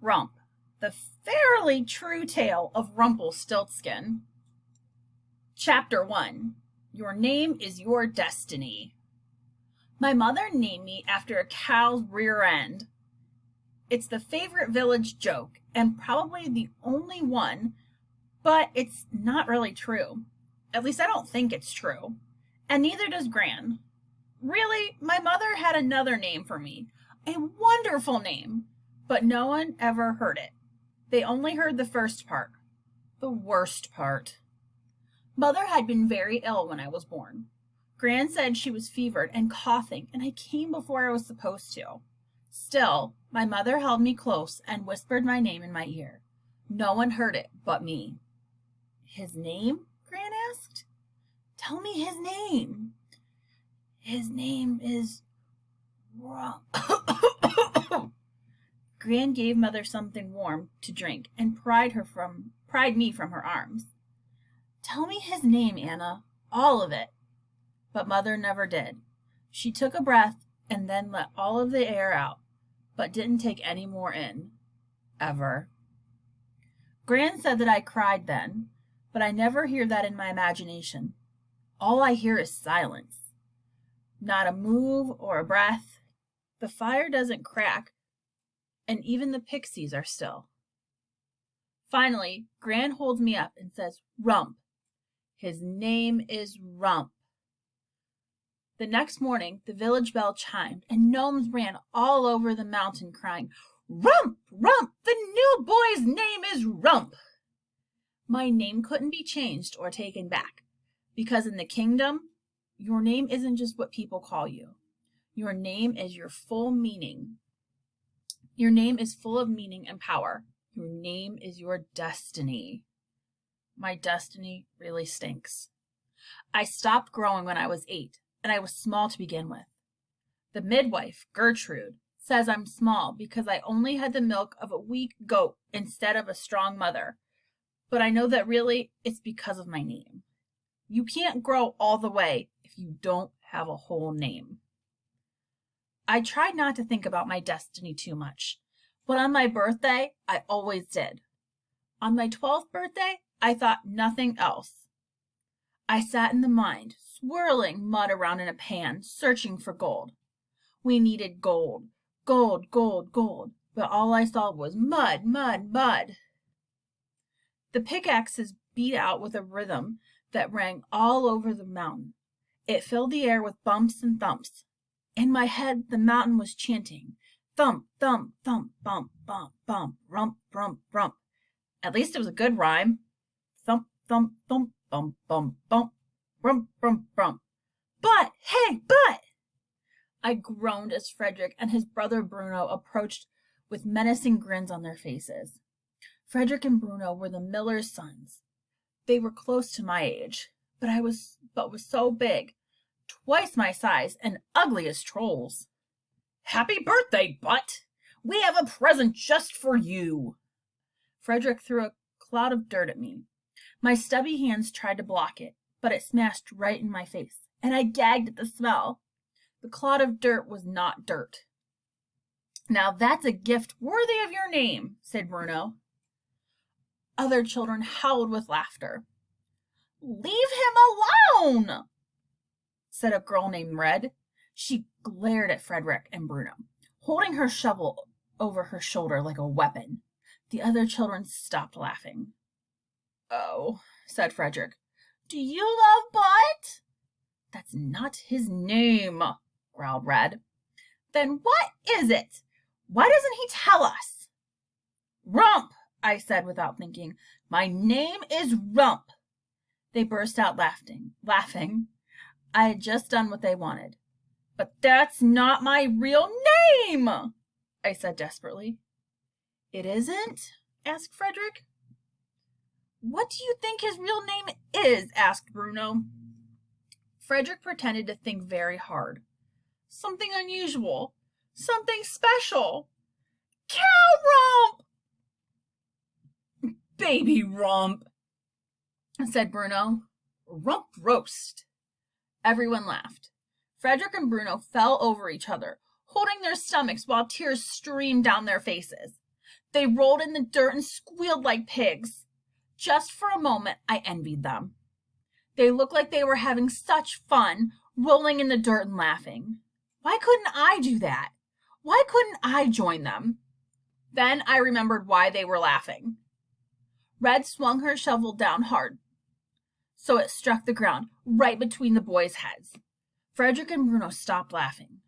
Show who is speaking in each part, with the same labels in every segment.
Speaker 1: Rump, the fairly true tale of Rumpelstiltskin. Chapter 1. Your name is your destiny. My mother named me after a cow's rear end. It's the favorite village joke, and probably the only one, but it's not really true. At least I don't think it's true. And neither does Gran. Really, my mother had another name for me, a wonderful name, but no one ever heard it. They only heard the first part, the worst part. Mother had been very ill when I was born. Gran said she was fevered and coughing, and I came before I was supposed to. Still, my mother held me close and whispered my name in my ear. No one heard it but me. His name? Gran asked. Tell me his name. His name is Rump. Gran gave Mother something warm to drink and pried me from her arms. Tell me his name, Anna, all of it. But Mother never did. She took a breath and then let all of the air out, but didn't take any more in. Ever. Gran said that I cried then, but I never hear that in my imagination. All I hear is silence. Not a move or a breath. The fire doesn't crack, and even the pixies are still. Finally, Gran holds me up and says, Rump. His name is Rump. The next morning, the village bell chimed, and gnomes ran all over the mountain crying, Rump, Rump, the new boy's name is Rump. My name couldn't be changed or taken back, because in the kingdom, your name isn't just what people call you. Your name is your full meaning. Your name is full of meaning and power. Your name is your destiny. My destiny really stinks. I stopped growing when I was 8, and I was small to begin with. The midwife, Gertrude, says I'm small because I only had the milk of a weak goat instead of a strong mother. But I know that really it's because of my name. You can't grow all the way if you don't have a whole name. I tried not to think about my destiny too much, but on my birthday, I always did. On my 12th birthday, I thought nothing else. I sat in the mind, swirling mud around in a pan, searching for gold. We needed gold, gold, gold, gold, but all I saw was mud, mud, mud. The pickaxes beat out with a rhythm that rang all over the mountain. It filled the air with bumps and thumps. In my head, the mountain was chanting, thump, thump, thump, bump, bump, bump, rump, rump, rump. At least it was a good rhyme. Thump, thump, thump, bump, bump, bump, rump, rump, rump. But, hey, but! I groaned as Frederick and his brother Bruno approached with menacing grins on their faces. Frederick and Bruno were the miller's sons. They were close to my age, but was so big, twice my size, and ugly as trolls. Happy birthday, Butt! We have a present just for you. Frederick threw a cloud of dirt at me. My stubby hands tried to block it, but it smashed right in my face, and I gagged at the smell. The cloud of dirt was not dirt. Now that's a gift worthy of your name, said Bruno. Other children howled with laughter. Leave him alone, said a girl named Red. She glared at Frederick and Bruno, holding her shovel over her shoulder like a weapon. The other children stopped laughing. Oh, said Frederick. Do you love Butt? That's not his name, growled Red. Then what is it? Why doesn't he tell us? Rump, I said without thinking. My name is Rump. They burst out laughing. I had just done what they wanted. But that's not my real name, I said desperately. It isn't? Asked Frederick. What do you think his real name is? Asked Bruno. Frederick pretended to think very hard. Something unusual. Something special. Cow Rump! Baby Rump, said Bruno. Rump roast. Everyone laughed. Frederick and Bruno fell over each other, holding their stomachs while tears streamed down their faces. They rolled in the dirt and squealed like pigs. Just for a moment, I envied them. They looked like they were having such fun, rolling in the dirt and laughing. Why couldn't I do that? Why couldn't I join them? Then I remembered why they were laughing. Red swung her shovel down hard, so it struck the ground, right between the boys' heads. Frederick and Bruno stopped laughing.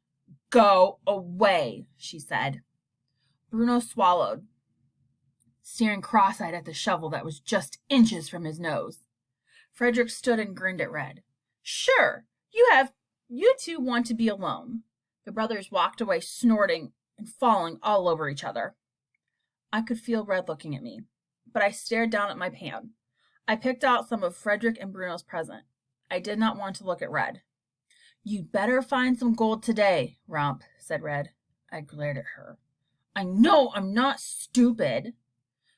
Speaker 1: "Go away," she said. Bruno swallowed, staring cross-eyed at the shovel that was just inches from his nose. Frederick stood and grinned at Red. "Sure, you two want to be alone." The brothers walked away, snorting and falling all over each other. I could feel Red looking at me, but I stared down at my pan. I picked out some of Frederick and Bruno's present. I did not want to look at Red. "You'd better find some gold today, Rump," said Red. I glared at her. "I know I'm not stupid."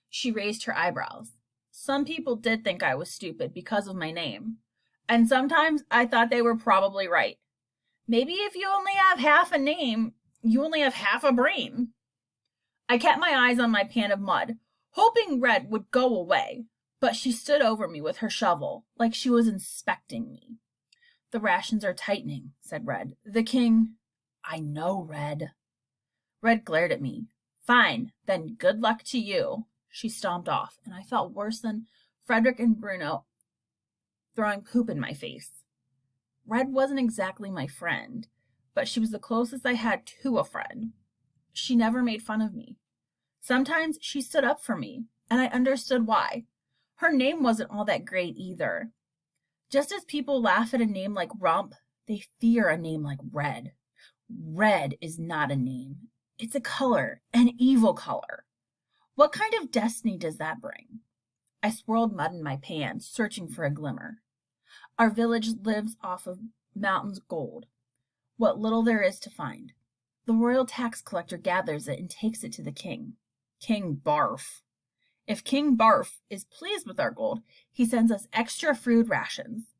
Speaker 1: She raised her eyebrows. Some people did think I was stupid because of my name, and sometimes I thought they were probably right. Maybe if you only have half a name, you only have half a brain. I kept my eyes on my pan of mud, hoping Red would go away, but she stood over me with her shovel, like she was inspecting me. "The rations are tightening," said Red. "The king—" "I know, Red." Red glared at me. "Fine, then good luck to you." She stomped off, and I felt worse than Frederick and Bruno throwing poop in my face. Red wasn't exactly my friend, but she was the closest I had to a friend. She never made fun of me. Sometimes she stood up for me, and I understood why. Her name wasn't all that great either. Just as people laugh at a name like Rump, they fear a name like Red. Red is not a name. It's a color, an evil color. What kind of destiny does that bring? I swirled mud in my pan, searching for a glimmer. Our village lives off of mountains' gold, what little there is to find. The royal tax collector gathers it and takes it to the king. King Barf. If King Barf is pleased with our gold, he sends us extra food rations.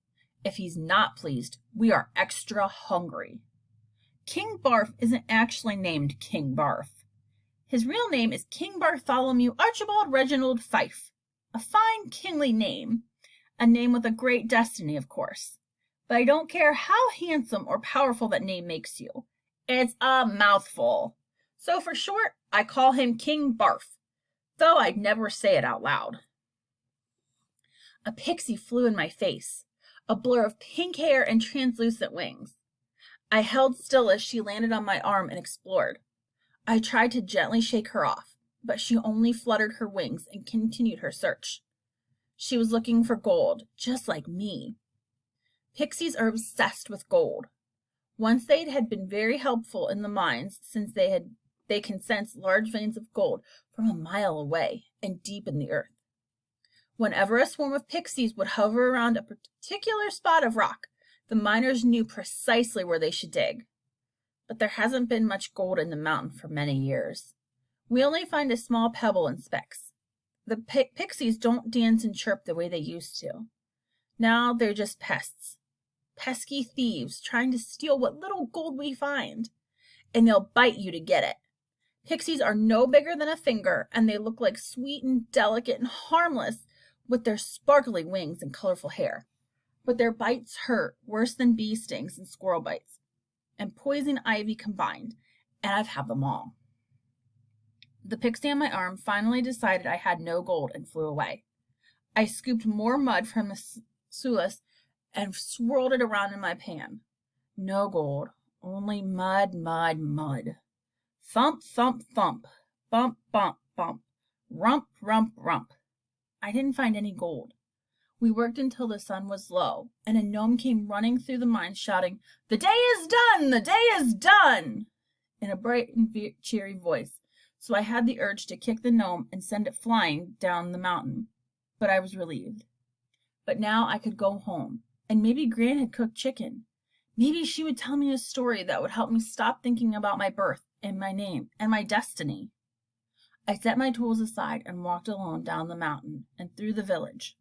Speaker 1: If he's not pleased, we are extra hungry. King Barf isn't actually named King Barf. His real name is King Bartholomew Archibald Reginald Fife. A fine kingly name. A name with a great destiny, of course. But I don't care how handsome or powerful that name makes you. It's a mouthful. So for short, I call him King Barf, though I'd never say it out loud. A pixie flew in my face, a blur of pink hair and translucent wings. I held still as she landed on my arm and explored. I tried to gently shake her off, but she only fluttered her wings and continued her search. She was looking for gold, just like me. Pixies are obsessed with gold. Once they had been very helpful in the mines, since they can sense large veins of gold from a mile away and deep in the earth. Whenever a swarm of pixies would hover around a particular spot of rock, the miners knew precisely where they should dig. But there hasn't been much gold in the mountain for many years. We only find a small pebble and specks. The pixies don't dance and chirp the way they used to. Now they're just pests. Pesky thieves trying to steal what little gold we find. And they'll bite you to get it. Pixies are no bigger than a finger, and they look like sweet and delicate and harmless with their sparkly wings and colorful hair. But their bites hurt worse than bee stings and squirrel bites, and poison ivy combined, and I've had them all. The pixie on my arm finally decided I had no gold and flew away. I scooped more mud from the sluice and swirled it around in my pan. No gold, only mud, mud, mud. Thump, thump, thump, bump, bump, bump, rump, rump, rump. I didn't find any gold. We worked until the sun was low, and a gnome came running through the mines shouting, "The day is done! The day is done!" in a bright and cheery voice, so I had the urge to kick the gnome and send it flying down the mountain. But I was relieved. But now I could go home, and maybe Gran had cooked chicken. Maybe she would tell me a story that would help me stop thinking about my birth and my name and my destiny. I set my tools aside and walked alone down the mountain and through the village.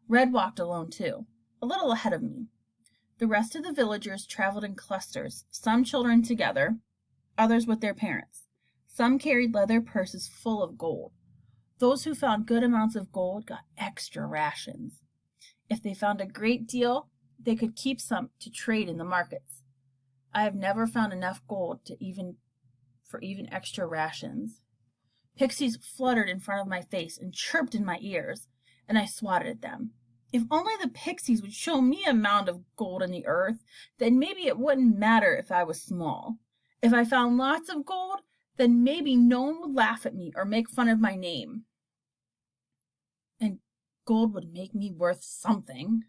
Speaker 1: Red walked alone too, a little ahead of me. The rest of the villagers traveled in clusters, some children together, others with their parents. Some carried leather purses full of gold. Those who found good amounts of gold got extra rations. If they found a great deal, they could keep some to trade in the markets. I have never found enough gold for even extra rations. Pixies fluttered in front of my face and chirped in my ears, and I swatted at them. If only the pixies would show me a mound of gold in the earth, then maybe it wouldn't matter if I was small. If I found lots of gold, then maybe no one would laugh at me or make fun of my name. And gold would make me worth something.